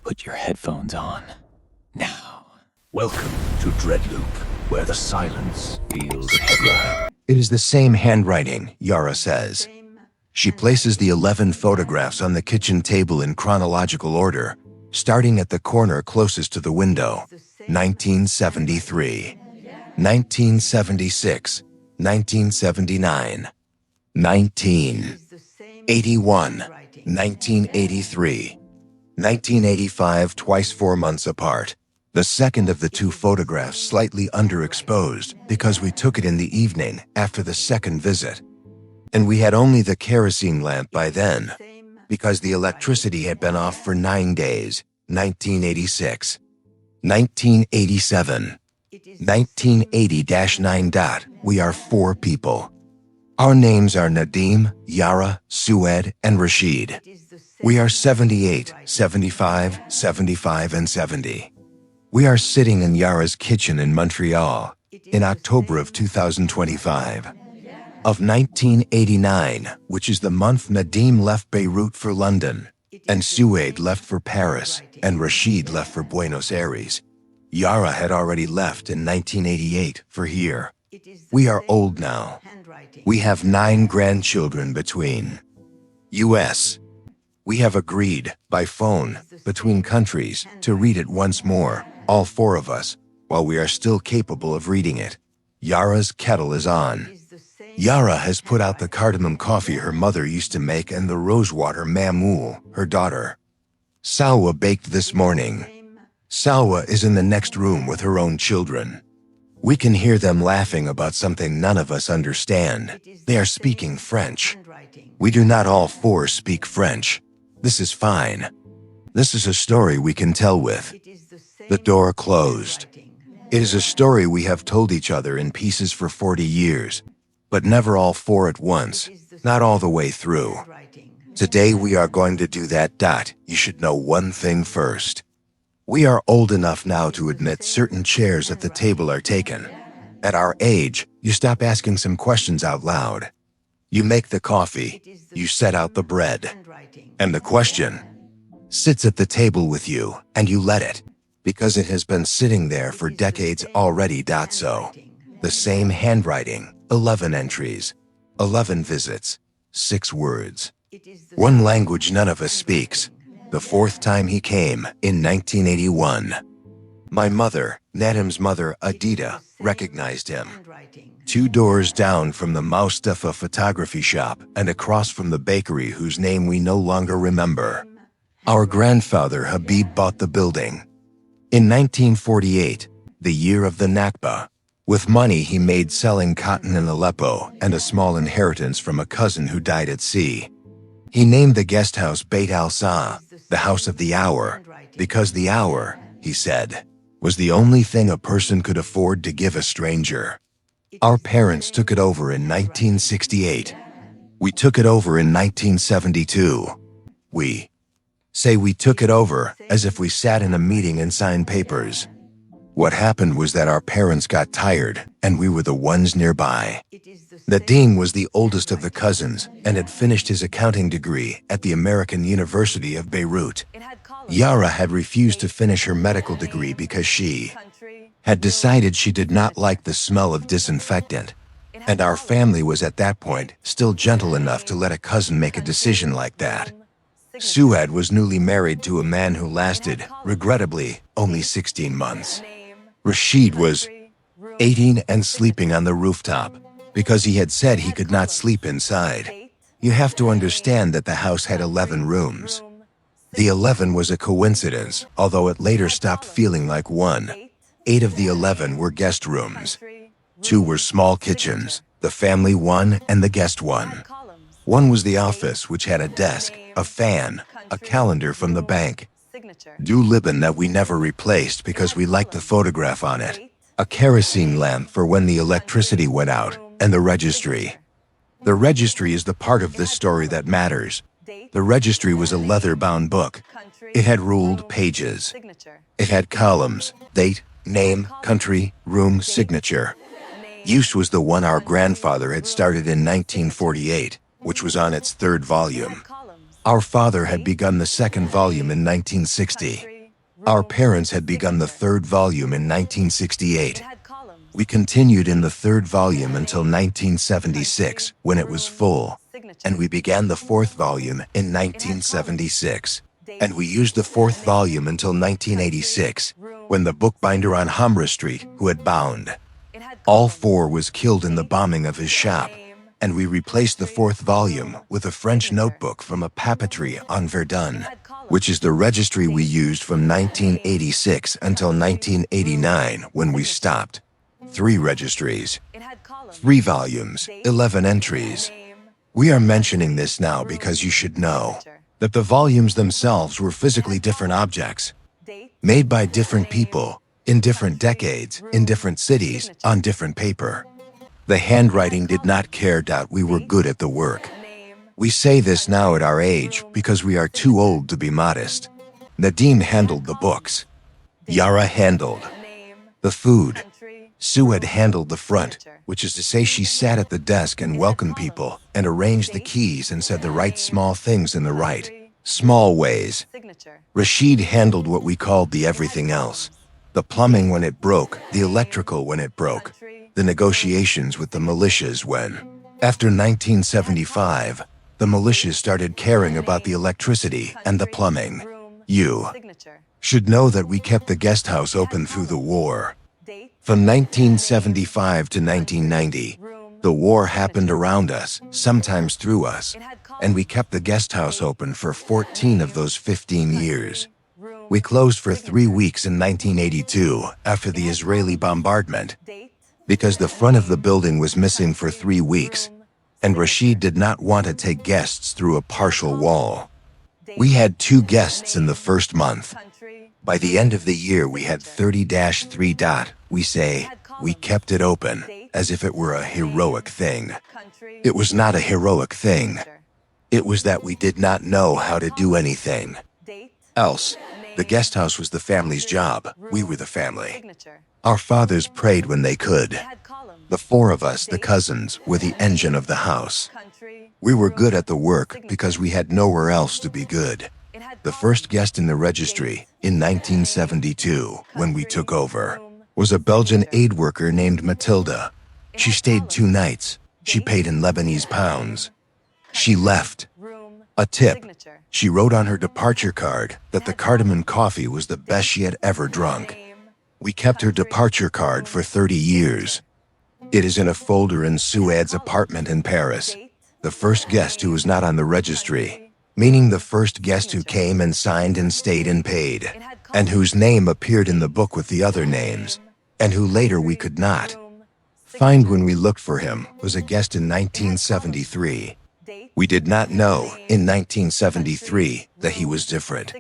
Put your headphones on. Now. Welcome to Dreadloop, where the silence feels heavier. It is the same handwriting, Yara says. She places the 11 photographs on the kitchen table in chronological order, starting at the corner closest to the window. 1973, 1976, 1979, 1981, 1983, 1985, twice 4 months apart. The second of the two photographs slightly underexposed because we took it in the evening after the second visit. And we had only the kerosene lamp by then, because the electricity had been off for 9 days. 1986, 1987, 1980-9. We are 4 people. Our names are Nadim, Yara, Sued, and Rashid. We are 78, 75, 75, and 70. We are sitting in Yara's kitchen in Montreal in October of 2025. Of 1989, which is the month Nadim left Beirut for London, and Sued left for Paris, and Rashid left for Buenos Aires. Yara had already left in 1988 for here. We are old now. We have 9 grandchildren between. U.S. We have agreed, by phone, between countries, to read it once more, all 4 of us, while we are still capable of reading it. Yara's kettle is on. Yara has put out the cardamom coffee her mother used to make and the rosewater Mamoul, her daughter. Salwa baked this morning. Salwa is in the next room with her own children. We can hear them laughing about something none of us understand. They are speaking French. We do not all 4 speak French. This is fine. This is a story we can tell with. The door closed. It is a story we have told each other in pieces for 40 years, but never all 4 at once, not all the way through. Today we are going to do that. You should know one thing first. We are old enough now to admit certain chairs at the table are taken. At our age, you stop asking some questions out loud. You make the coffee, you set out the bread, and the question sits at the table with you, and you let it, because it has been sitting there for decades already. So, the same handwriting, 11 entries, 11 visits, 6 words. One language none of us speaks. The 4th time he came, in 1981. My mother, Nadim's mother, Adita, recognized him. 2 doors down from the Mustafa photography shop and across from the bakery whose name we no longer remember. Our grandfather Habib bought the building. In 1948, the year of the Nakba, with money he made selling cotton in Aleppo and a small inheritance from a cousin who died at sea. He named the guest house Beit al-Sa, the house of the hour, because the hour, he said, was the only thing a person could afford to give a stranger. Our parents took it over in 1968. We took it over in 1972. We say we took it over as if we sat in a meeting and signed papers. What happened was that our parents got tired, and we were the ones nearby. Nadim was the oldest of the cousins and had finished his accounting degree at the American University of Beirut. Yara had refused to finish her medical degree because she had decided she did not like the smell of disinfectant, and our family was at that point still gentle enough to let a cousin make a decision like that. Sued was newly married to a man who lasted, regrettably, only 16 months. Rashid was 18 and sleeping on the rooftop because he had said he could not sleep inside. You have to understand that the house had 11 rooms. The 11 was a coincidence, although it later stopped feeling like one. 8 of the 11 were guest rooms. 2 were small kitchens, the family one and the guest one. One was the office, which had a desk, a fan, a calendar from the bank, Du Liban that we never replaced because we liked the photograph on it, a kerosene lamp for when the electricity went out, and the registry. The registry is the part of this story that matters. The registry was a leather-bound book. It had ruled pages. It had columns, date, name, country, room, signature. Use was the one our grandfather had started in 1948, which was on its 3rd volume. Our father had begun the 2nd volume in 1960. Our parents had begun the third volume in 1968. We continued in the third volume until 1976, when it was full, and we began the fourth volume in 1976. And we used the fourth volume until 1986, when the bookbinder on Handwritten Street, who had bound all four, was killed in the bombing of his shop, and we replaced the fourth volume with a French notebook from a papeterie Unbooked, which is the registry we used from 1986 until 1989, when we stopped. 3 registries, 3 volumes, 11 entries. We are mentioning this now because you should know that the volumes themselves were physically different objects, made by different people, in different decades, in different cities, on different paper. The handwriting did not care. We were good at the work. We say this now at our age because we are too old to be modest. Nadim handled the books. Yara handled the food. Sued handled the front, which is to say she sat at the desk and welcomed people and arranged the keys and said the right small things in the right small ways. Rashid handled what we called the everything else. The plumbing when it broke, the electrical when it broke, the negotiations with the militias when, after 1975, the militias started caring about the electricity and the plumbing. You should know that we kept the guest house open through the war. From 1975 to 1990, the war happened around us, sometimes through us, and we kept the guest house open for 14 of those 15 years. We closed for 3 weeks in 1982 after the Israeli bombardment because the front of the building was missing for 3 weeks, and Rashid did not want to take guests through a partial wall. We had 2 guests in the first month. By the end of the year, we had 30-3. We say, we kept it open, as if it were a heroic thing. It was not a heroic thing. It was that we did not know how to do anything else. The guest house was the family's job. We were the family. Our fathers prayed when they could. The 4 of us, the cousins, were the engine of the house. We were good at the work because we had nowhere else to be good. The first guest in the registry, in 1972, when we took over, was a Belgian aid worker named Matilda. She stayed 2 nights. She paid in Lebanese pounds. She left. A tip. She wrote on her departure card that the cardamom coffee was the best she had ever drunk. We kept her departure card for 30 years. It is in a folder in Sued's apartment in Paris. The first guest who was not on the registry, meaning the first guest who came and signed and stayed and paid, and whose name appeared in the book with the other names, and who later we could not find when we looked for him, was a guest in 1973. We did not know, in 1973, that he was different.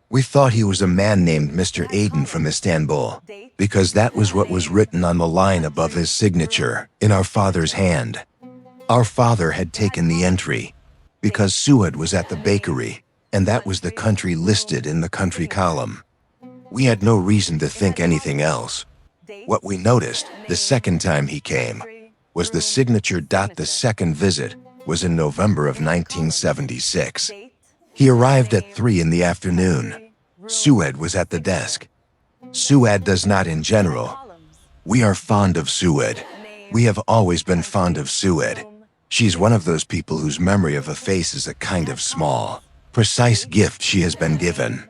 We thought he was a man named Mr. Aiden from Istanbul, because that was what was written on the line above his signature, in our father's hand. Our father had taken the entry, because Sued was at the bakery, and that was the country listed in the country column. We had no reason to think anything else. What we noticed, the second time he came, was the signature. The second visit was in November of 1976. He arrived at 3 in the afternoon. Sued was at the desk. Sued does not in general. We are fond of Sued. We have always been fond of Sued. She's one of those people whose memory of a face is a kind of small, precise gift she has been given.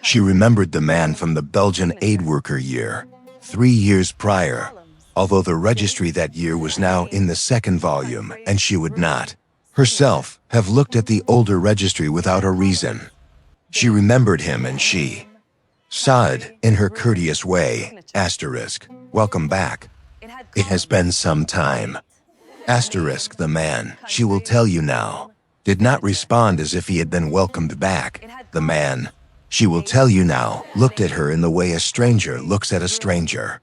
She remembered the man from the Belgian aid worker year, 3 years prior, although the registry that year was now in the second volume, and she would not, herself, have looked at the older registry without a reason. She remembered him and she sighed in her courteous way, welcome back. It has been some time. The man, she will tell you now, did not respond as if he had been welcomed back. The man, she will tell you now, looked at her in the way a stranger looks at a stranger.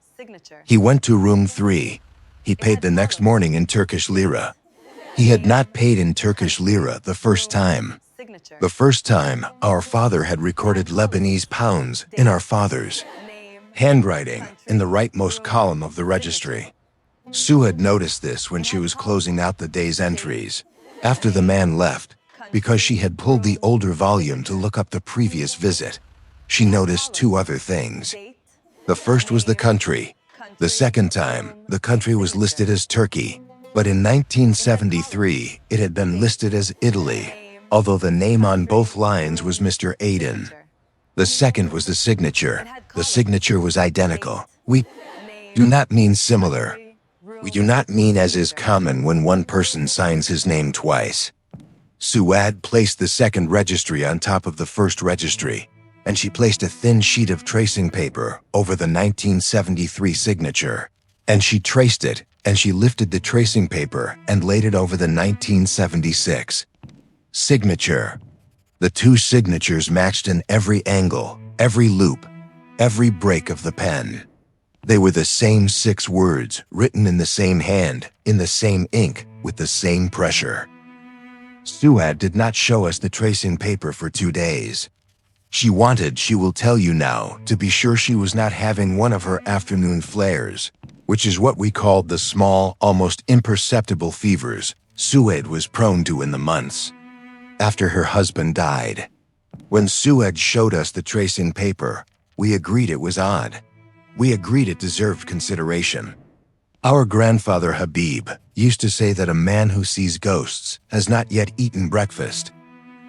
He went to room 3. He paid the next morning in Turkish lira. He had not paid in Turkish lira the first time. The first time, our father had recorded Lebanese pounds in our father's handwriting in the rightmost column of the registry. Sue had noticed this when she was closing out the day's entries, after the man left, because she had pulled the older volume to look up the previous visit. she noticed two other things. The first was the country. The second time, the country was listed as Turkey, but in 1973, it had been listed as Italy, although the name on both lines was Mr. Aiden. The second was the signature. The signature was identical. We do not mean similar. We do not mean as is common when one person signs his name twice. Suad placed the second registry on top of the first registry, and she placed a thin sheet of tracing paper over the 1973 signature. And she traced it, and she lifted the tracing paper and laid it over the 1976 signature. The two signatures matched in every angle, every loop, every break of the pen. They were the same 6 words, written in the same hand, in the same ink, with the same pressure. Suad did not show us the tracing paper for 2 days. She wanted, she will tell you now, to be sure she was not having one of her afternoon flares, which is what we called the small, almost imperceptible fevers Suad was prone to in the months after her husband died. When Suad showed us the tracing paper, we agreed it was odd. We agreed it deserved consideration. Our grandfather Habib used to say that a man who sees ghosts has not yet eaten breakfast.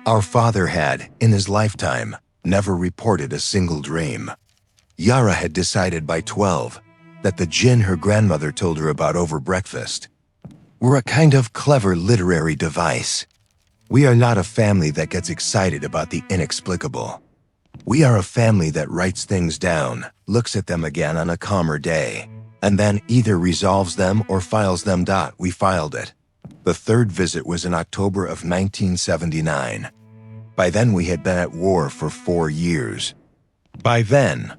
Our father had, in his lifetime, never reported a single dream. Yara had decided by 12 that the jinn her grandmother told her about over breakfast were a kind of clever literary device. We are not a family that gets excited about the inexplicable. We are a family that writes things down, looks at them again on a calmer day, and then either resolves them or files them. We filed it. The third visit was in October of 1979. By then we had been at war for 4 years. By then,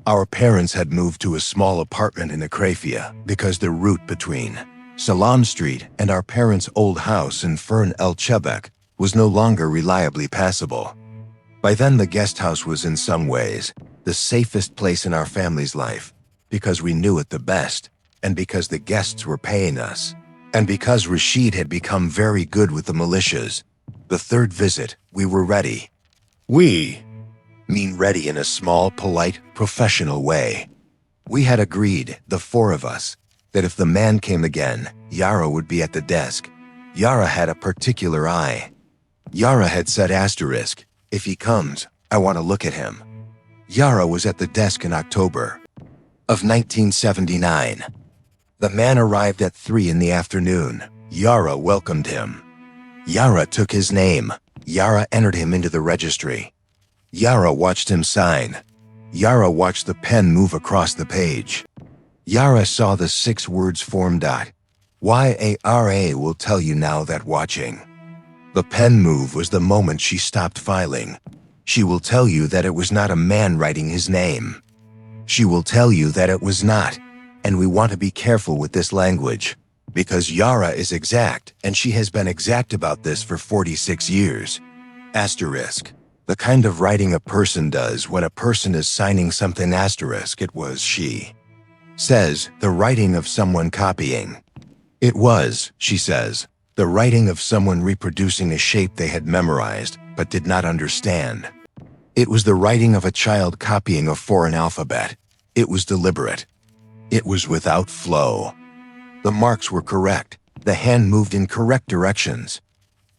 our parents had moved to a small apartment in Akrafia because the route between Salaam Street and our parents' old house in Fern El Chebek was no longer reliably passable. By then the Guesthouse was in some ways the safest place in our family's life, because we knew it the best, and because the guests were paying us, and because Rashid had become very good with the militias. The third visit, we were ready. We mean ready in a small, polite, professional way. We had agreed, the 4 of us, that if the man came again, Yara would be at the desk. Yara had a particular eye. Yara had said asterisk, if he comes, I want to look at him. Yara was at the desk in October of 1979. The man arrived at 3 in the afternoon. Yara welcomed him. Yara took his name. Yara entered him into the registry. Yara watched him sign. Yara watched the pen move across the page. Yara saw the 6 words form. Yara will tell you now that watching. The pen move was the moment she stopped filing. She will tell you that it was not a man writing his name. She will tell you that it was not, and we want to be careful with this language, because Yara is exact, and she has been exact about this for 46 years. Asterisk. The kind of writing a person does when a person is signing something asterisk, it was, she says, the writing of someone copying. It was, she says, the writing of someone reproducing a shape they had memorized but did not understand. It was the writing of a child copying a foreign alphabet. It was deliberate. It was without flow. The marks were correct. The hand moved in correct directions.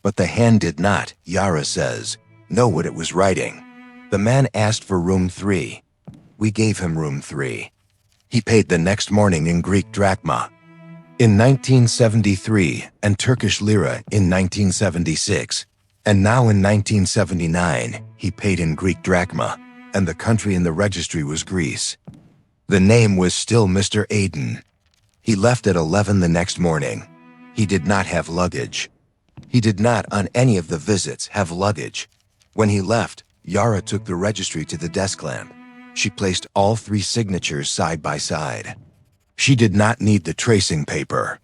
But the hand did not, Yara says, know what it was writing. The man asked for room 3. We gave him room 3. He paid the next morning in Greek drachma in 1973 and Turkish lira in 1976. And now in 1979, he paid in Greek drachma, and the country in the registry was Greece. The name was still Mr. Aiden. He left at 11 the next morning. He did not have luggage. He did not, on any of the visits, have luggage. When he left, Yara took the registry to the desk lamp. She placed all 3 signatures side by side. She did not need the tracing paper.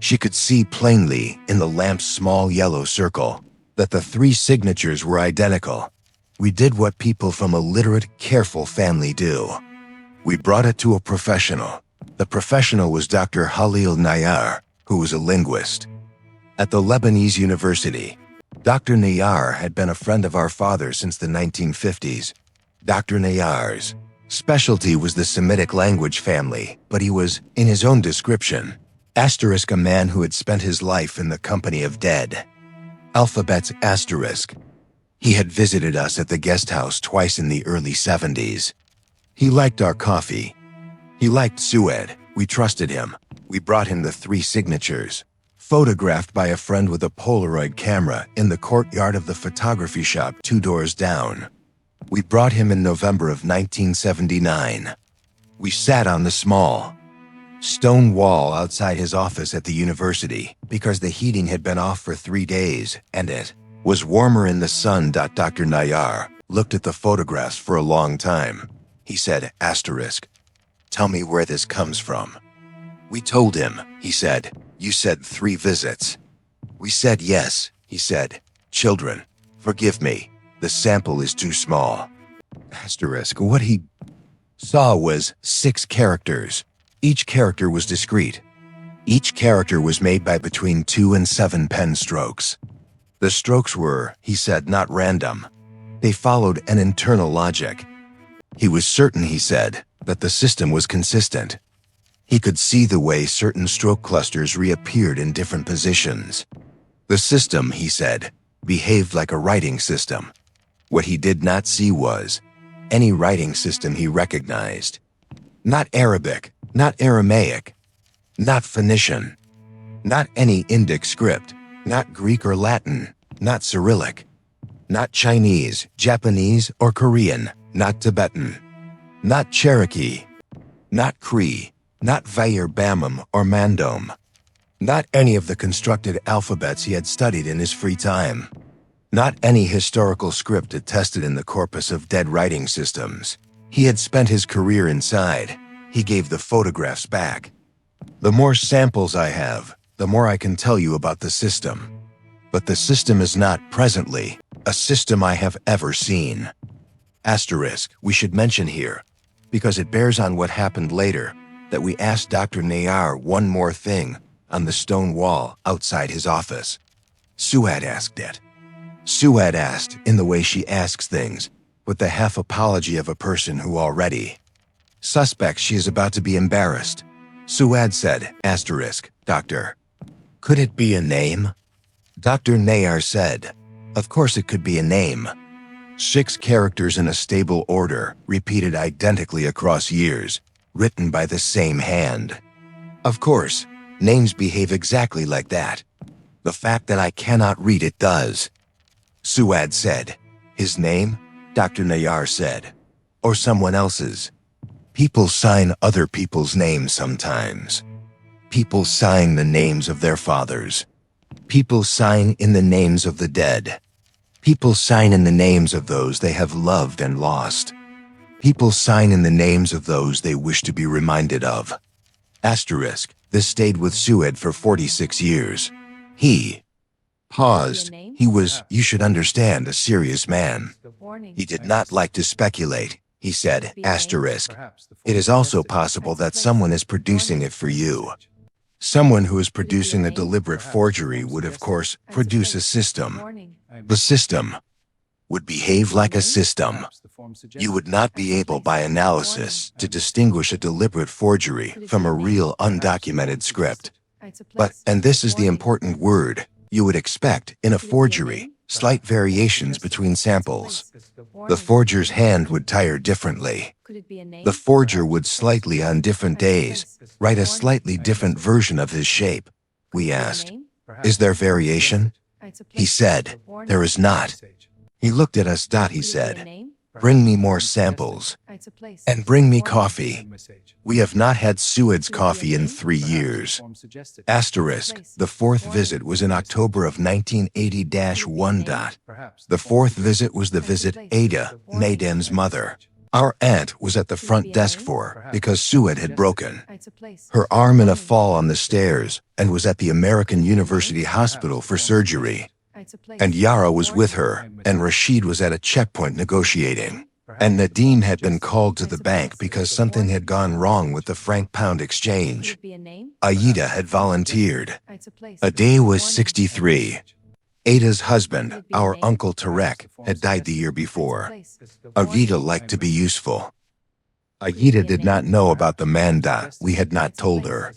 She could see plainly, in the lamp's small yellow circle, that the 3 signatures were identical. We did what people from a literate, careful family do. We brought it to a professional. The professional was Dr. Halil Nayar, who was a linguist. At the Lebanese University, Dr. Nayar had been a friend of our father since the 1950s. Dr. Nayar's specialty was the Semitic language family, but he was, in his own description, asterisk a man who had spent his life in the company of dead. Alphabets asterisk. He had visited us at the Guesthouse twice in the early 70s. He liked our coffee. He liked Sued. We trusted him. We brought him the 3 signatures, photographed by a friend with a Polaroid camera in the courtyard of the photography shop 2 doors down. We brought him in November of 1979. We sat on the small stone wall outside his office at the university because the heating had been off for 3 days and it was warmer in the sun. Dr. Nayar looked at the photographs for a long time. He said, asterisk, tell me where this comes from. We told him. He said, you said 3 visits. We said yes. He said, children, forgive me. The sample is too small. Asterisk, what he saw was 6 characters. Each character was discrete. Each character was made by between 2 and 7 pen strokes. The strokes were, he said, not random. They followed an internal logic. He was certain, he said, that the system was consistent. He could see the way certain stroke clusters reappeared in different positions. The system, he said, behaved like a writing system. What he did not see was any writing system he recognized. Not Arabic, not Aramaic, not Phoenician, not any Indic script, not Greek or Latin, not Cyrillic, not Chinese, Japanese, or Korean, not Tibetan, not Cherokee, not Cree, not Vair Bamum or Mandom, not any of the constructed alphabets he had studied in his free time, not any historical script attested in the corpus of dead writing systems. He had spent his career inside. He gave the photographs back. The more samples I have, the more I can tell you about the system. But the system is not, presently, a system I have ever seen. Asterisk, we should mention here, because it bears on what happened later, that we asked Dr. Nayar one more thing on the stone wall outside his office. Suad asked it. Suad asked in the way she asks things, with the half apology of a person who already suspects she is about to be embarrassed. Suad said, asterisk, Doctor, could it be a name? Dr. Nayar said, of course it could be a name. 6 characters in a stable order, repeated identically across years, written by the same hand. Of course, names behave exactly like that. The fact that I cannot read it does. Suad said, his name? Dr. Nayar said, or someone else's. People sign other people's names sometimes. People sign the names of their fathers. People sign in the names of the dead. People sign in the names of those they have loved and lost. People sign in the names of those they wish to be reminded of. Asterisk, this stayed with Sued for 46 years. He paused. He was, you should understand, a serious man. He did not like to speculate. He said, asterisk, it is also possible that someone is producing it for you. Someone who is producing a deliberate forgery would, of course, produce a system. The system would behave like a system. You would not be able, by analysis, to distinguish a deliberate forgery from a real undocumented script. But, and this is the important word, you would expect, in a forgery, slight variations between samples. The forger's hand would tire differently. The forger would slightly on different days write a slightly different version of his shape. We asked, is there variation? He said, there is not. He looked at us. He said, bring me more samples and bring me coffee. We have not had Sued's coffee in 3 years. Asterisk, the 4th visit was in October of 1980-1. The 4th visit was the visit Ada, Nadem's mother. Our aunt was at the front desk for, because Sued had broken her arm in a fall on the stairs and was at the American University Hospital for surgery. And Yara was with her, and Rashid was at a checkpoint negotiating. And Nadim had been called to the bank because something had gone wrong with the franc-pound exchange. Aida had volunteered. Ade was 63. Ada's husband, our Uncle Tarek, had died the year before. Avita liked to be useful. Aida did not know about the manda. We had not told her.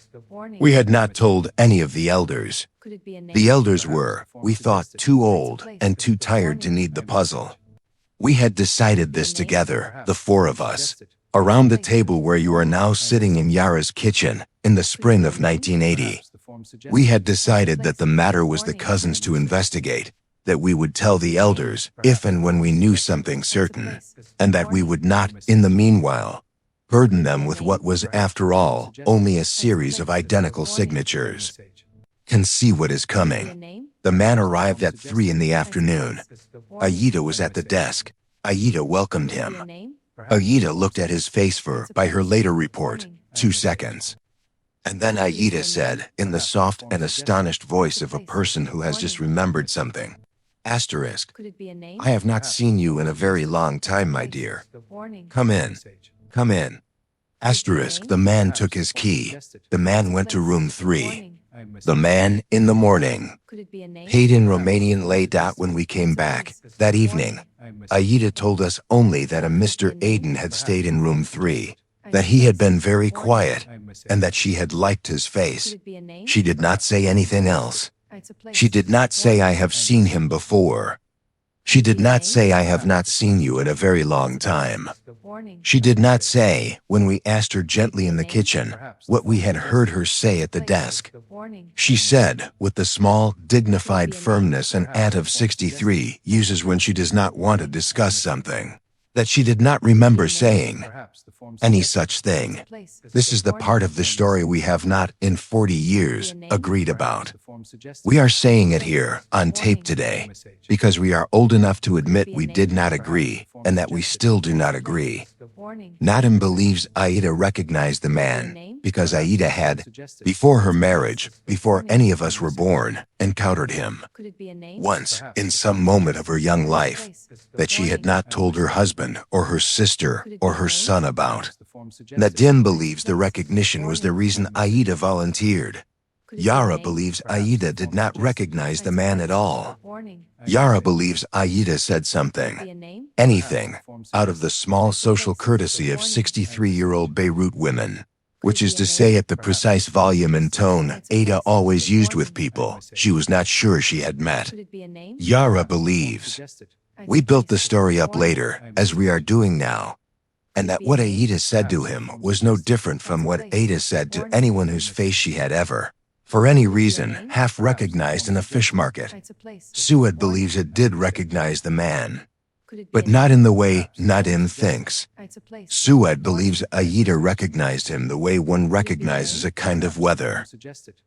We had not told any of the elders. The elders were, we thought, too old and too tired to need the puzzle. We had decided this together, the four of us, around the table where you are now sitting in Yara's kitchen, in the spring of 1980. We had decided that the matter was the cousins to investigate, that we would tell the elders if and when we knew something certain, and that we would not, in the meanwhile, burden them with what was, after all, only a series of identical signatures. Can see what is coming. The man arrived at 3 in the afternoon. Aida was at the desk. Aida welcomed him. Aida looked at his face for, by her later report, 2 seconds. And then Aida said, in the soft and astonished voice of a person who has just remembered something, Asterisk, I have not seen you in a very long time, my dear. Come in. Come in. Asterisk, the man took his key. The man went to room 3. The man, in the morning, paid in Romanian lei dot when we came back. That evening, Aida told us only that a Mr. Aiden had stayed in room 3, that he had been very quiet, and that she had liked his face. She did not say anything else. She did not say I have seen him before. She did not say I have not seen you in a very long time. She did not say, when we asked her gently in the kitchen, what we had heard her say at the desk. She said, with the small, dignified firmness an aunt of 63 uses when she does not want to discuss something, that she did not remember saying any such thing. This is the part of the story we have not, in 40 years, agreed about. We are saying it here, on tape today, because we are old enough to admit we did not agree, and that we still do not agree. Nadim believes Aida recognized the man, because Aida had, before her marriage, before any of us were born, encountered him. Once, in some moment of her young life, that she had not told her husband, or her sister, or her son about. Nadim believes the recognition was the reason Aida volunteered. Yara believes Aida did not recognize the man at all. Yara believes Aida said something, anything, out of the small social courtesy of 63-year-old Beirut women, which is to say at the precise volume and tone Ada always used with people she was not sure she had met. Yara believes we built the story up later, as we are doing now, and that what Aida said to him was no different from what Ada said to anyone whose face she had ever, for any reason, half recognized in a fish market. Sued believes it did recognize the man, but not in the way Nadim thinks. Sued believes Aida recognized him the way one recognizes a kind of weather.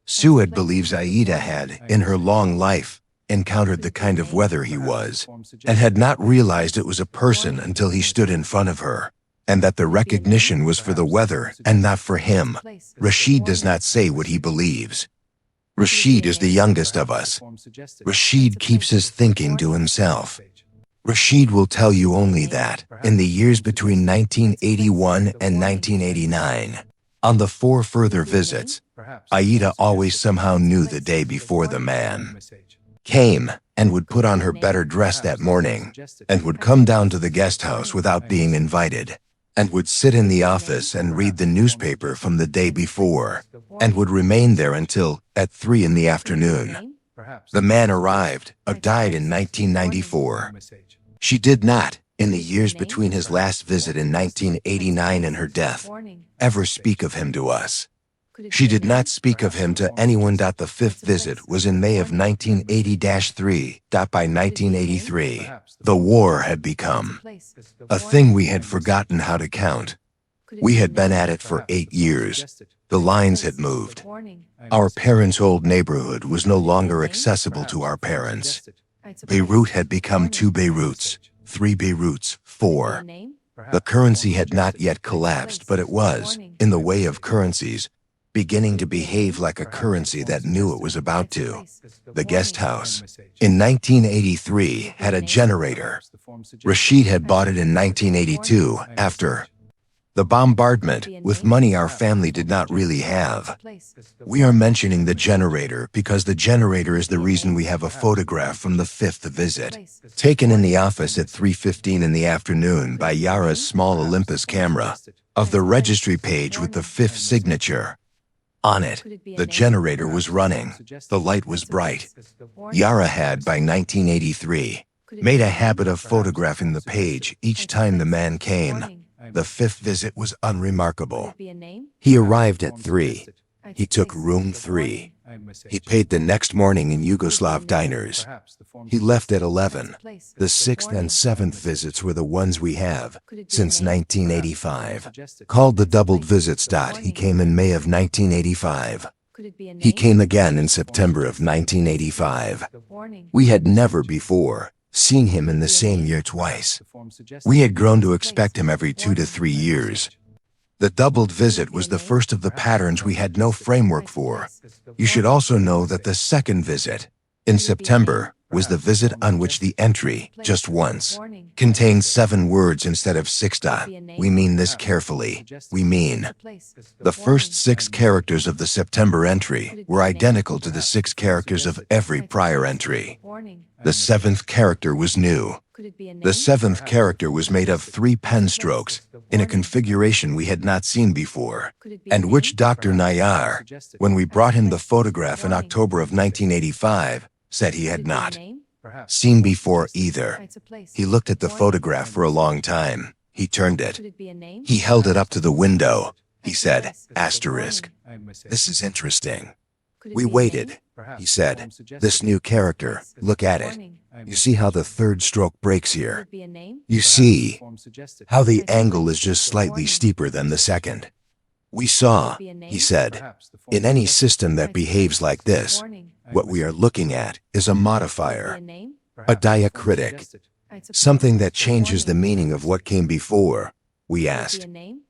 Sued believes Aida had, in her long life, encountered the kind of weather he was, and had not realized it was a person until he stood in front of her, and that the recognition was for the weather and not for him. Rashid does not say what he believes. Rashid is the youngest of us. Rashid keeps his thinking to himself. Rashid will tell you only that, in the years between 1981 and 1989, on the 4 further visits, Aida always somehow knew the day before the man came, and would put on her better dress that morning, and would come down to the guest house without being invited, and would sit in the office and read the newspaper from the day before, and would remain there until, at 3 in the afternoon. The man arrived, died in 1994. She did not, in the years between his last visit in 1989 and her death, ever speak of him to us. She did not speak of him to anyone. The 5th visit was in May of 1980-3. By 1983, the war had become a thing we had forgotten how to count. We had been at it for 8 years. The lines had moved. Our parents' old neighborhood was no longer accessible to our parents. Beirut had become 2 Beiruts, 3 Beiruts, 4. The currency had not yet collapsed, but it was, in the way of currencies, beginning to behave like a currency that knew it was about to. The guest house, in 1983, had a generator. Rashid had bought it in 1982, after The bombardment with money our family did not really have. We are mentioning the generator because the generator is the reason we have a photograph from the fifth visit, taken in the office at 3:15 in the afternoon by Yara's small Olympus camera, of the registry page with the fifth signature. On it, the generator was running. The light was bright. Yara had, by 1983, made a habit of photographing the page each time the man came. The fifth visit was unremarkable. He arrived at 3. He took room 3. He paid the next morning in Yugoslav diners. He left at 11. The 6th and 7th visits were the ones we have since 1985. Called the doubled visits. He came in May of 1985. He came again in September of 1985. We had never before seen him in the same year twice. We had grown to expect him every 2 to 3 years. The doubled visit was the first of the patterns we had no framework for. You should also know that the second visit, in September, was the visit on which the entry, just once, contained 7 words instead of 6. We mean this carefully. We mean the first 6 characters of the September entry were identical to the 6 characters of every prior entry. The 7th character was new. The 7th character was made of 3 pen strokes in a configuration we had not seen before, and which Dr. Nayar, when we brought him the photograph in October of 1985, said he had not seen before either. He looked at the photograph for a long time. He turned it. He held it up to the window. He said, "Asterisk. This is interesting." We waited. He said, "This new character, look at it. You see how the 3rd stroke breaks here? You see how the angle is just slightly steeper than the 2nd. We saw," he said, "in any system that behaves like this, what we are looking at is a modifier, a diacritic, something that changes the meaning of what came before." We asked,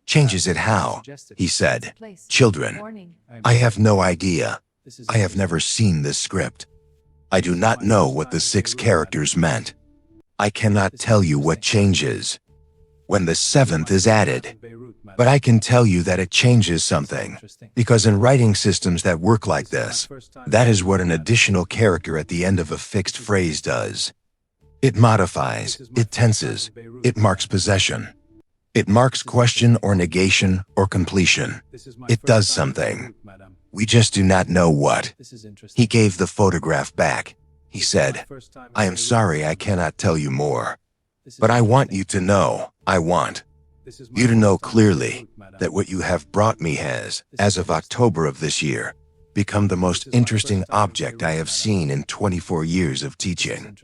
"Changes it how?" He said, "Children, I have no idea. I have never seen this script. I do not know what the 6 characters meant. I cannot tell you what changes when the 7th is added, but I can tell you that it changes something, because in writing systems that work like this, that is what an additional character at the end of a fixed phrase does. It modifies, it tenses, it marks possession. It marks question or negation or completion. It does something. We just do not know what." He gave the photograph back. He said, "I am sorry I cannot tell you more, but I want you to know, I want you to know clearly that what you have brought me has, as of October of this year, become the most interesting object I have seen in 24 years of teaching.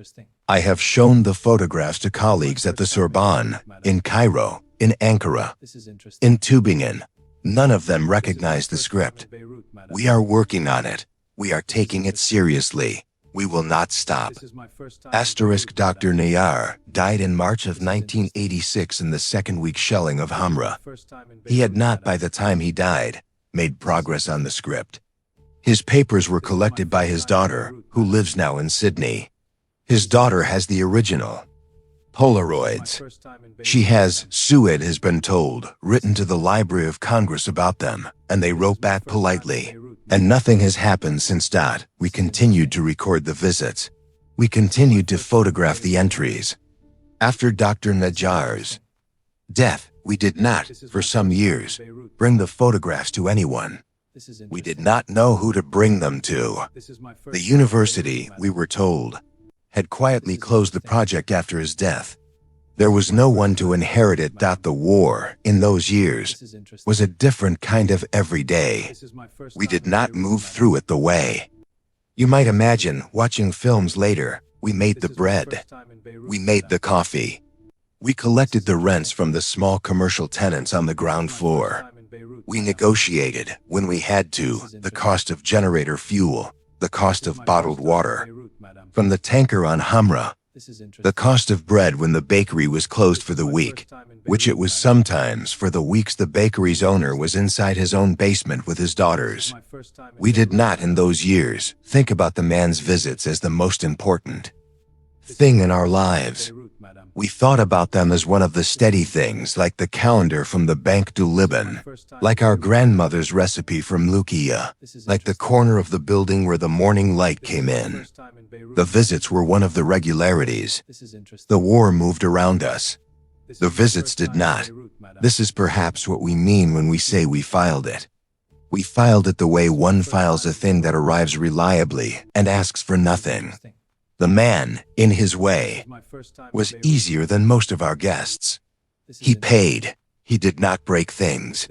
I have shown the photographs to colleagues at the Sorbonne, in Cairo, in Ankara, in Tübingen. None of them recognize the script. We are working on it. We are taking it seriously. We will not stop." Asterisk Dr. Nayar died in March of 1986 in the 2nd week shelling of Hamra. He had not, by the time he died, made progress on the script. His papers were collected by his daughter, who lives now in Sydney. His daughter has the original Polaroids. She has, Sued has been told, written to the Library of Congress about them, and they wrote back politely. And nothing has happened since. We continued to record the visits. We continued to photograph the entries. After Dr. Najjar's death, we did not, for some years, bring the photographs to anyone. We did not know who to bring them to. The university, we were told, had quietly closed the project after his death. There was no one to inherit it. The war, in those years, was a different kind of everyday. We did not move through it the way. You might imagine, watching films later, we made the bread. We made the coffee. We collected the rents from the small commercial tenants on the ground floor. We negotiated, when we had to, the cost of generator fuel, the cost of bottled water. From the tanker on Hamra, the cost of bread when the bakery was closed for the week, which it was sometimes for the weeks the bakery's owner was inside his own basement with his daughters. We did not, in those years, think about the man's visits as the most important thing in our lives. We thought about them as one of the steady things, like the calendar from the Bank du Liban, like our grandmother's recipe from Lukia, like the corner of the building where the morning light came in. The visits were one of the regularities. The war moved around us. The visits did not. This is perhaps what we mean when we say we filed it. We filed it the way one files a thing that arrives reliably and asks for nothing. The man, in his way, was easier than most of our guests. He paid. He did not break things.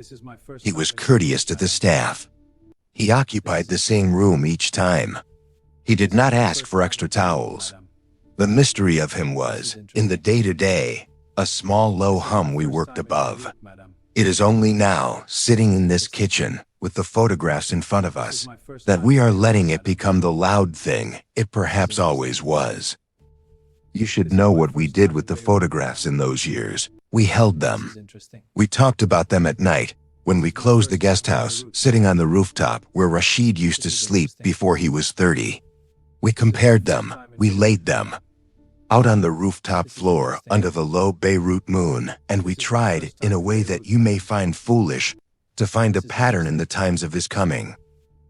He was courteous to the staff. He occupied the same room each time. He did not ask for extra towels. The mystery of him was, in the day-to-day, a small low hum we worked above. It is only now, sitting in this kitchen, with the photographs in front of us, that we are letting it become the loud thing it perhaps always was. You should know what we did with the photographs in those years. We held them. We talked about them at night, when we closed the guest house, sitting on the rooftop where Rashid used to sleep before he was 30. We compared them, we laid them out on the rooftop floor under the low Beirut moon, and we tried, in a way that you may find foolish, to find a pattern in the times of his coming.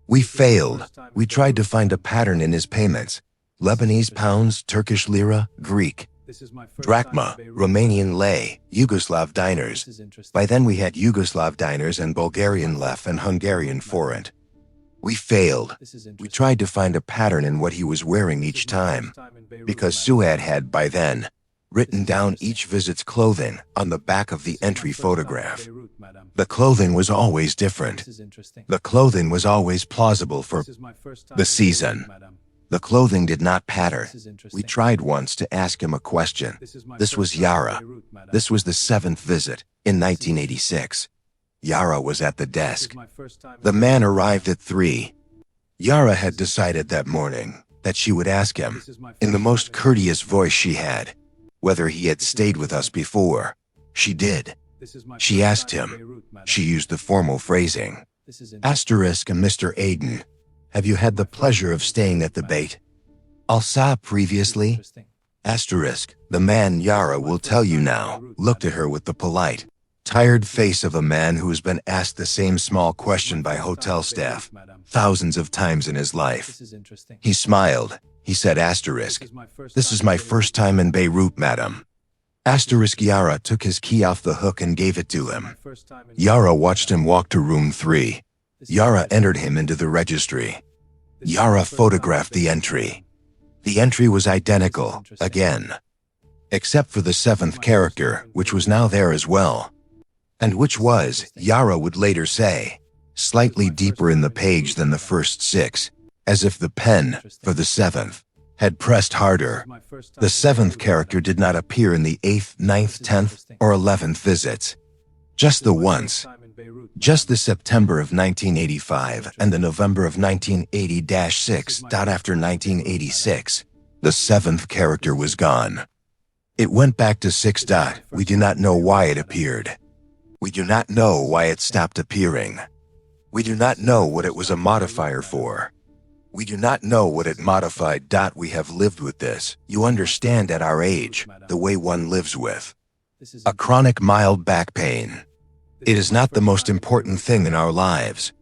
We failed. We tried to find a pattern in his payments. Lebanese pounds, Turkish lira, Greek drachma, Romanian lei, Yugoslav dinars. By then we had Yugoslav dinars and Bulgarian lef and Hungarian forint. We failed. We tried to find a pattern in what he was wearing each time, because Suad had, by then, written down each visit's clothing on the back of the entry photograph. The clothing was always different. The clothing was always plausible for the season. The clothing did not patter. We tried once to ask him a question. This was Yara. This was the 7th visit, in 1986. Yara was at the desk. The man arrived at 3. Yara had decided that morning that she would ask him, in the most courteous voice she had, whether he had stayed with us before. She did. She asked him. She used the formal phrasing. Asterisk and Mr. Aiden, have you had the pleasure of staying at the Beit Al-Sa previously? Asterisk, the man Yara will tell you now, looked at her with the polite, tired face of a man who has been asked the same small question by hotel staff thousands of times in his life. He smiled. He said, asterisk, this is my first time in Beirut, madam. Asterisk Yara took his key off the hook and gave it to him. Yara watched him walk to room 3. Yara entered him into the registry. Yara photographed the entry. The entry was identical, again, except for the 7th character, which was now there as well, and which was, Yara would later say, slightly deeper in the page than the first 6, as if the pen, for the 7th, had pressed harder. The 7th character did not appear in the 8th, 9th, 10th, or 11th visits. Just the once. Just the September of 1985 and the November of 1980-6. After 1986, the 7th character was gone. It went back to 6. We do not know why it appeared. We do not know why it stopped appearing. We do not know what it was a modifier for. We do not know what it modified. We have lived with this, you understand, at our age, the way one lives with a chronic mild back pain. It is not the most important thing in our lives.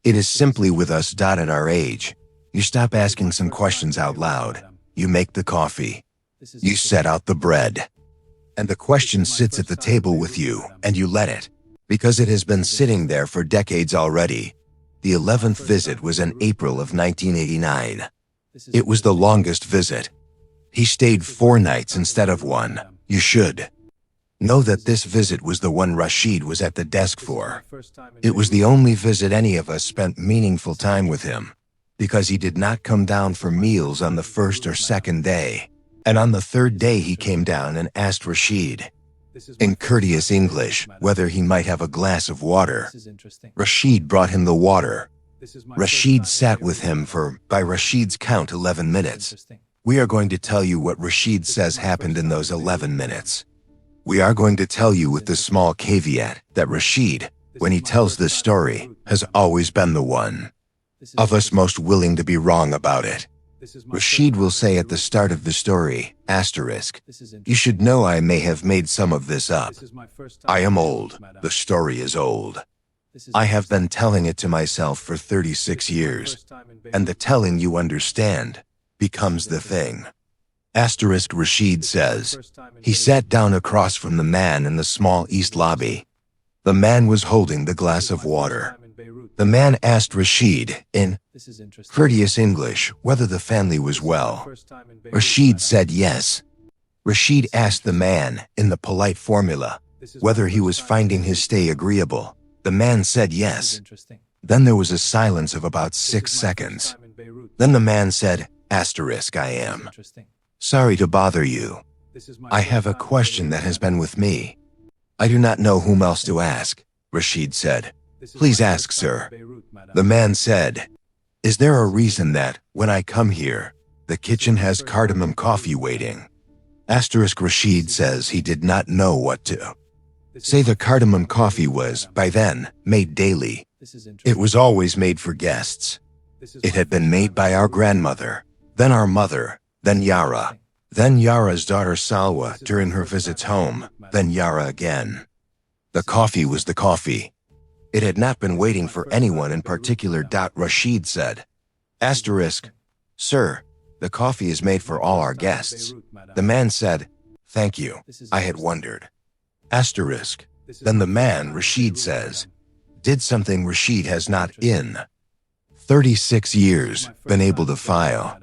It is simply with us. At our age, you stop asking some questions out loud. You make the coffee. You set out the bread. And the question sits at the table with you, and you let it, because it has been sitting there for decades already. The 11th visit was in April of 1989. It was the longest visit. He stayed 4 nights instead of 1. You should know that this visit was the one Rashid was at the desk for. It was the only visit any of us spent meaningful time with him, because he did not come down for meals on the 1st or 2nd day. And on the 3rd day he came down and asked Rashid, in courteous English, whether he might have a glass of water. Rashid brought him the water. Rashid sat with him for, by Rashid's count, 11 minutes. We are going to tell you what Rashid says happened in those 11 minutes. We are going to tell you with the small caveat that Rashid, when he tells this story, has always been the one of us most willing to be wrong about it. Rashid will say at the start of the story, asterisk, you should know I may have made some of this up. I am old. The story is old. I have been telling it to myself for 36 years, and the telling you understand becomes the thing. Asterisk Rashid says, he sat down across from the man in the small east lobby. The man was holding the glass of water. The man asked Rashid, in courteous English, whether the family was well. Rashid said yes. Rashid asked the man, in the polite formula, whether he was finding his stay agreeable. The man said yes. Then there was a silence of about 6 seconds. Then the man said, asterisk, I am sorry to bother you. I have a question that has been with me. I do not know whom else to ask, Rashid said. Please ask, sir. The man said, is there a reason that, when I come here, the kitchen has cardamom coffee waiting? Asterisk Rashid says he did not know what to say. The cardamom coffee was, by then, made daily. It was always made for guests. It had been made by our grandmother, then our mother, then Yara, then Yara's daughter Salwa during her visits home, then Yara again. The coffee was the coffee. It had not been waiting for anyone in particular. Rashid said. Asterisk, sir, the coffee is made for all our guests. The man said, thank you, I had wondered. Asterisk, then the man, Rashid says, did something Rashid has not in 36 years been able to file.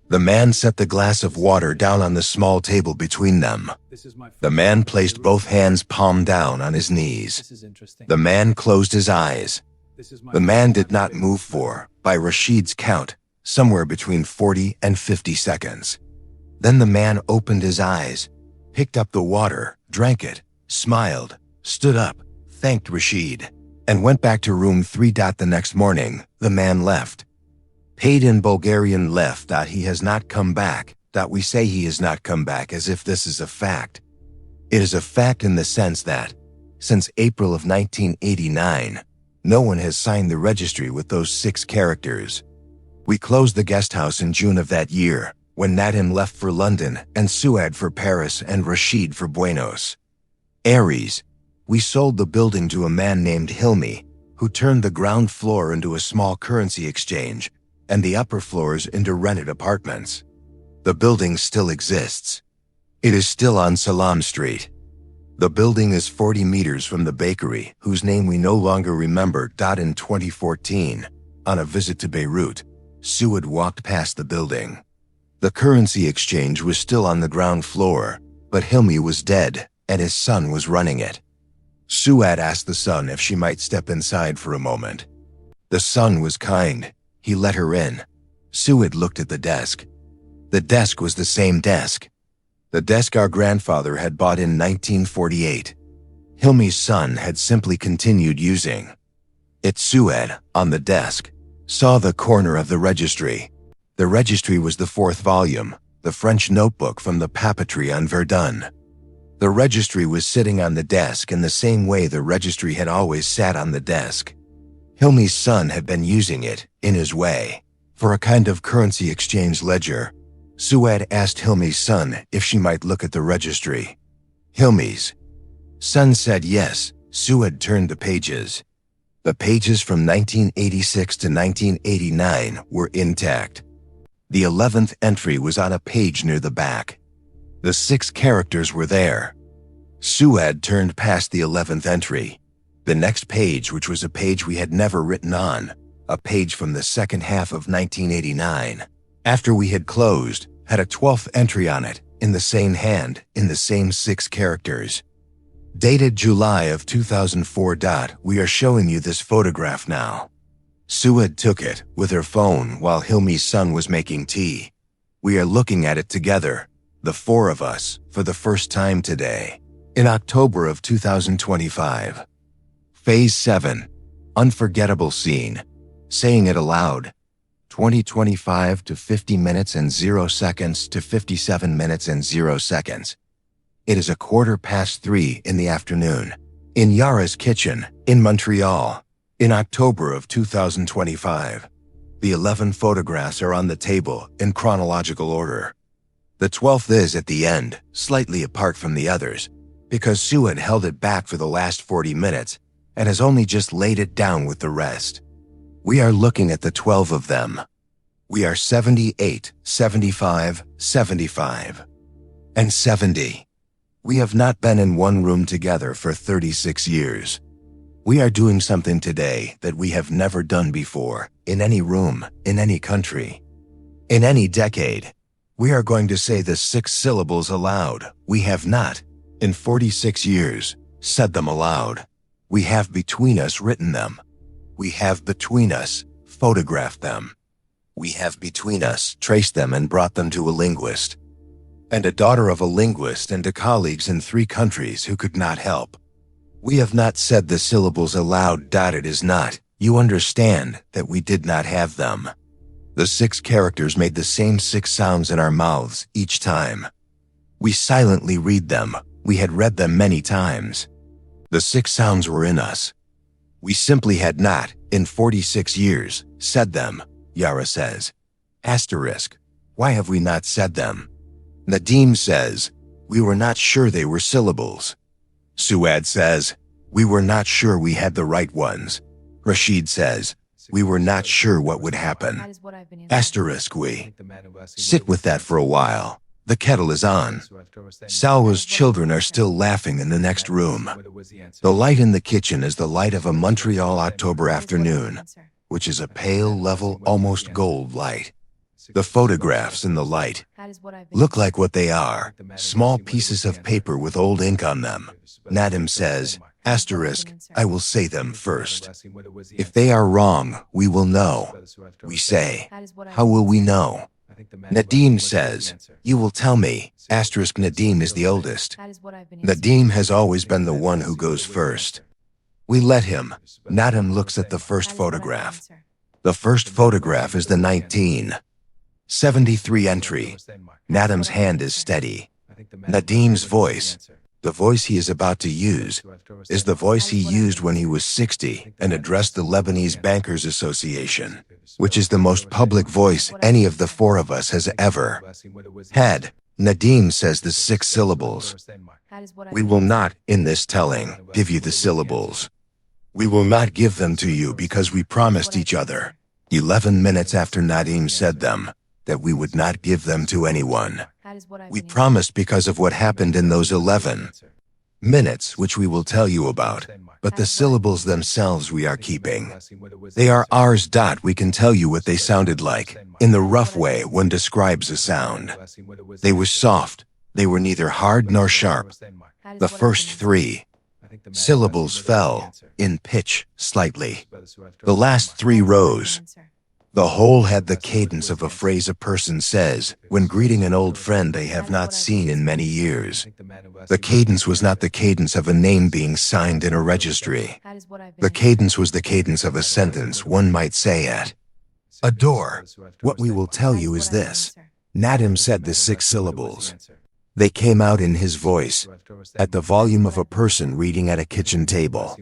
The man set the glass of water down on the small table between them. The man placed both hands palm down on his knees. The man closed his eyes. The man did not move for, by Rashid's count, somewhere between 40 and 50 seconds. Then the man opened his eyes, picked up the water, drank it, smiled, stood up, thanked Rashid, and went back to room 3. The next morning, the man left. Paid in Bulgarian left. He has not come back. We say he has not come back as if this is a fact. It is a fact in the sense that, since April of 1989, no one has signed the registry with those 6 characters. We closed the guest house in June of that year, when Nadim left for London and Suad for Paris and Rashid for Buenos Aires. We sold the building to a man named Hilmi, who turned the ground floor into a small currency exchange and the upper floors into rented apartments. The building still exists. It is still on Salaam Street. The building is 40 meters from the bakery, whose name we no longer remember. In 2014, on a visit to Beirut, Suad walked past the building. The currency exchange was still on the ground floor, but Hilmi was dead and his son was running it. Suad asked the son if she might step inside for a moment. The son was kind. He let her in. Suad looked at the desk. The desk was the same desk. The desk our grandfather had bought in 1948. Hilmi's son had simply continued using it. Suad, on the desk, saw the corner of the registry. The registry was the 4th volume, the French notebook from the papeterie on Verdun. The registry was sitting on the desk in the same way the registry had always sat on the desk. Hilmi's son had been using it, in his way, for a kind of currency exchange ledger. Suad asked Hilmi's son if she might look at the registry. Hilmi's son said yes. Suad turned the pages. The pages from 1986 to 1989 were intact. The 11th entry was on a page near the back. The 6 characters were there. Suad turned past the 11th entry. The next page, which was a page we had never written on, a page from the second half of 1989, after we had closed, had a 12th entry on it, in the same hand, in the same 6 characters. Dated July of 2004. We are showing you this photograph now. Suad took it, with her phone, while Hilmi's son was making tea. We are looking at it together, the 4 of us, for the first time today, in October of 2025. Phase 7. Unforgettable scene. Saying it aloud. 2025 to 50 minutes and 0 seconds to 57 minutes and 0 seconds. It is 3:15 in the afternoon. In Yara's kitchen, in Montreal. In October of 2025. The 11 photographs are on the table in chronological order. The 12th is at the end, slightly apart from the others, because Sue had held it back for the last 40 minutes and has only just laid it down with the rest. We are looking at the 12 of them. We are 78, 75, 75, and 70. We have not been in one room together for 36 years. We are doing something today that we have never done before, in any room, in any country, in any decade. We are going to say the 6 syllables aloud. We have not, in 46 years, said them aloud. We have between us written them. We have between us photographed them. We have between us traced them and brought them to a linguist, and a daughter of a linguist, and to colleagues in 3 countries who could not help. We have not said the syllables aloud. It is not. You understand that we did not have them. The 6 characters made the same 6 sounds in our mouths each time. We silently read them. We had read them many times. The 6 sounds were in us. We simply had not, in 46 years, said them, Yara says. Asterisk. Why have we not said them? Nadim says, we were not sure they were syllables. Suad says, we were not sure we had the right ones. Rashid says, we were not sure what would happen. Asterisk. We sit with that for a while. The kettle is on. Salwa's children are still laughing in the next room. The light in the kitchen is the light of a Montreal October afternoon, which is a pale, level, almost gold light. The photographs in the light look like what they are, small pieces of paper with old ink on them. Nadim says, asterisk, I will say them first. If they are wrong, we will know. We say, how will we know? Nadim says, you will tell me. Asterisk. Nadim is the oldest. Nadim has always been the one who goes first. We let him. Nadim looks at the first photograph. The first photograph is the 1973 entry. Nadim's hand is steady. Nadim's voice, the voice he is about to use, is the voice he used when he was 60 and addressed the Lebanese Bankers Association, which is the most public voice any of the 4 of us has ever had. Nadim says the 6 syllables. We will not, in this telling, give you the syllables. We will not give them to you because we promised each other, 11 minutes after Nadim said them, that we would not give them to anyone. We promised because of what happened in those 11 minutes, which we will tell you about, but the syllables themselves we are keeping. They are ours. We can tell you what they sounded like, in the rough way one describes a sound. They were soft. They were neither hard nor sharp. The first 3 syllables fell, in pitch, slightly. The last 3 rose. The whole had the cadence of a phrase a person says when greeting an old friend they have not seen in many years. The cadence was not the cadence of a name being signed in a registry. The cadence was the cadence of a sentence one might say at a door. What we will tell you is this. Nadim said the 6 syllables. They came out in his voice, at the volume of a person reading at a kitchen table.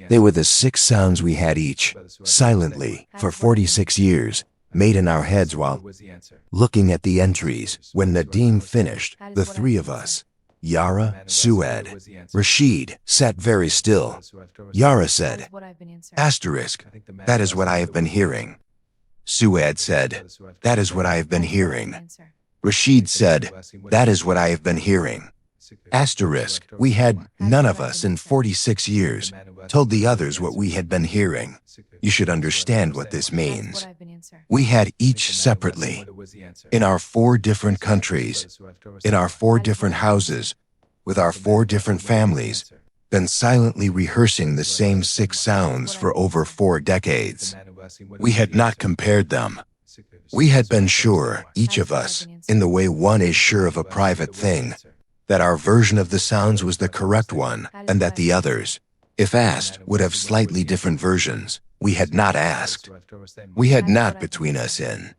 They were the 6 sounds we had each, silently, for 46 years, made in our heads while looking at the entries. When Nadim finished, the 3 of us, Yara, Suad, Rashid, sat very still. Yara said, asterisk, that is what I have been hearing. Suad said, that is what I have been hearing. Rashid said, that is what I have been hearing. Asterisk, we had, none of us in 46 years, told the others what we had been hearing. You should understand what this means. We had each separately, in our 4 different countries, in our 4 different houses, with our 4 different families, been silently rehearsing the same 6 sounds for over 4 decades. We had not compared them. We had been sure, each of us, in the way one is sure of a private thing, that our version of the sounds was the correct one, and that the others, if asked, would have slightly different versions. We had not asked. We had not between us in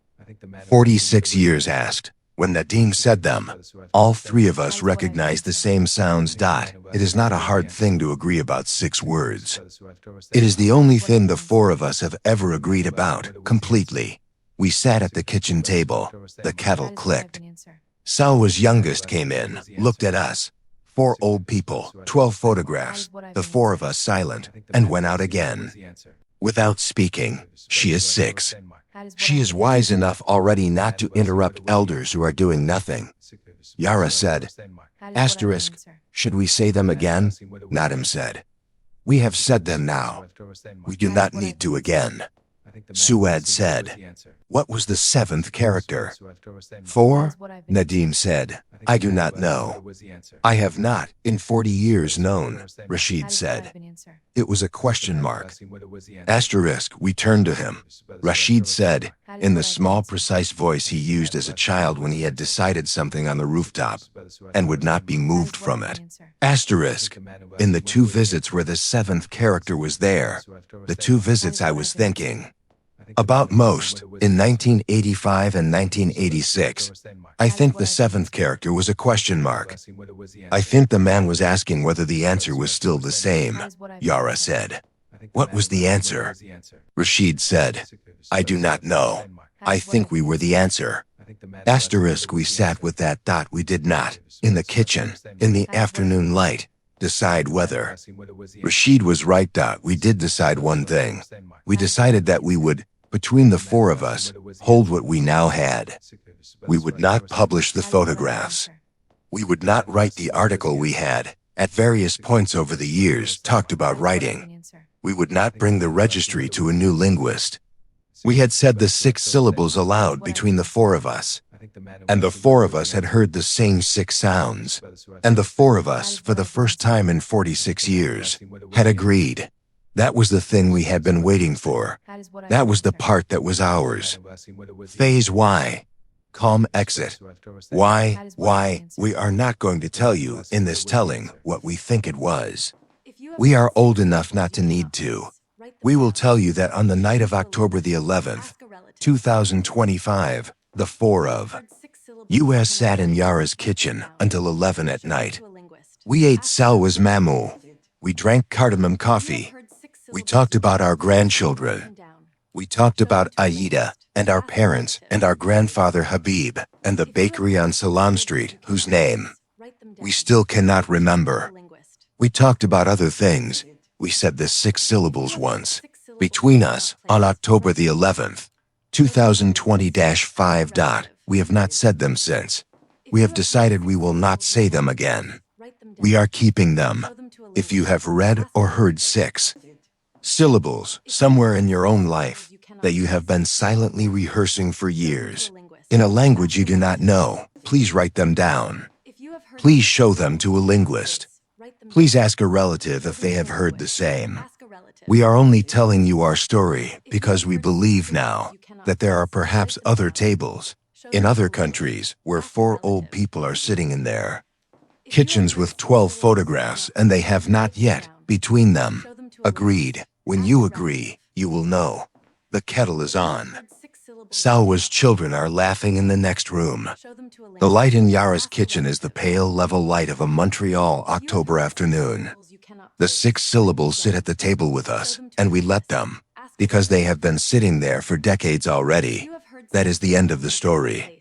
46 years asked. When Nadim said them, all 3 of us recognized the same sounds. It is not a hard thing to agree about 6 words. It is the only thing the 4 of us have ever agreed about, completely. We sat at the kitchen table. The kettle clicked. Salwa's youngest came in, looked at us. 4 old people, 12 photographs, the 4 of us silent, and went out again. Without speaking, she is 6. She is wise enough already not to interrupt elders who are doing nothing. Yara said, asterisk, should we say them again? Nadim said, we have said them now. We do not need to again. Sued said, what was the 7th character? 4? Nadim said, I do not know. I have not, in 40 years, known, Rashid said. It was a question mark. Asterisk, we turned to him. Rashid said, in the small, precise voice he used as a child when he had decided something on the rooftop and would not be moved from it. Asterisk, in the 2 visits where the 7th character was there, the 2 visits I was thinking about most, in 1985 and 1986, I think the 7th character was a question mark. I think the man was asking whether the answer was still the same, Yara said. What was the answer? Rashid said, I do not know. I think we were the answer. Asterisk, we sat with that dot we did not, in the kitchen, in the afternoon light, decide whether. Rashid was right. We did decide one thing. We decided that we would, between the 4 of us, hold what we now had. We would not publish the photographs. We would not write the article we had, at various points over the years, talked about writing. We would not bring the registry to a new linguist. We had said the 6 syllables aloud between the 4 of us. And the 4 of us had heard the same 6 sounds. And the 4 of us, for the first time in 46 years, had agreed. That was the thing we had been waiting for. That was the part that was ours. Phase Y. Calm exit. Why, we are not going to tell you, in this telling, what we think it was. We are old enough not to need to. We will tell you that on the night of October the 11th, 2025, the 4 of us sat in Yara's kitchen until 11 at night. We ate Salwa's mamu. We drank cardamom coffee. We talked about our grandchildren. We talked about Aida and our parents and our grandfather Habib and the bakery on Salaam Street, whose name we still cannot remember. We talked about other things. We said the 6 syllables once. Between us, on October the 11th, 2020-5. We have not said them since. We have decided we will not say them again. We are keeping them. If you have read or heard 6 syllables somewhere in your own life that you have been silently rehearsing for years, in a language you do not know, please write them down. Please show them to a linguist. Please ask a relative if they have heard the same. We are only telling you our story because we believe now that there are perhaps other tables in other countries where 4 old people are sitting in their kitchens with 12 photographs and they have not yet, between them, agreed. When you agree, you will know. The kettle is on. Salwa's children are laughing in the next room. The light in Yara's kitchen is the pale level light of a Montreal October afternoon. The 6 syllables sit at the table with us, and we let them, because they have been sitting there for decades already. That is the end of the story.